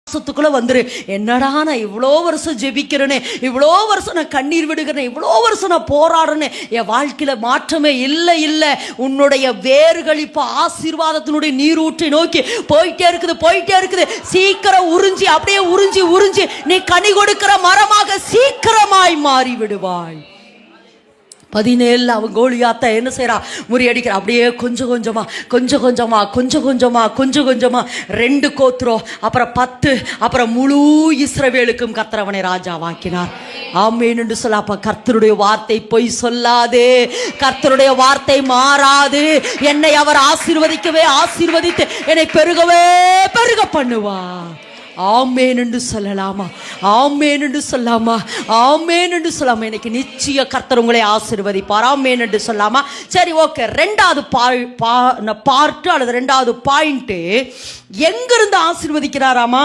வருஷத்துக்குள்ள வந்துரு. என்னடா நான் இவ்வளோ வருஷம் ஜெபிக்கிறேனே, இவ்வளோ வருஷம் நான் கண்ணீர் விடுகிறேன், இவ்வளோ வருஷம் நான் போராடுறேன், என் வாழ்க்கையில மாற்றமே இல்லை. இல்லை, உன்னுடைய வேர்கள் இப்போ ஆசீர்வாதத்தினுடைய நீரூற்றை நோக்கி போயிட்டே இருக்குது. சீக்கிரம் உறிஞ்சி, அப்படியே உறிஞ்சி நீ கனி கொடுக்கிற மரமாக சீக்கிரமாய் மாறி விடுவாய். 17 அவன் கோலியாத்தை என்ன செய்யறா, முறியடிக்கிற. அப்படியே கொஞ்சம் கொஞ்சமா 2 கோத்திரம், அப்புறம் 10, அப்புறம் முழு இஸ்ரவேலுக்கும் கர்த்தர் அவனை ராஜாவாக்கினார். ஆமென் என்று சொல்ல. அப்ப கர்த்தருடைய வார்த்தை பொய் சொல்லாது, கர்த்தருடைய வார்த்தை மாறாது. என்னை அவர் ஆசீர்வதித்து என்னை பெருக பண்ணுவா. ஆமென் என்று சொல்லலாமா? ஆமென் என்று சொல்லாமா? ஆமென் என்று சொல்லாமா? எனக்கு நிச்சய கர்த்தர் உங்களை ஆசீர்வதிப்பார். ஆமென் என்று சொல்லாமா? சரி, ஓகே. 2வது பார்ட் அல்லது 2வது பாயிண்ட், எங்கிருந்து ஆசீர்வதிக்கிறாராமா?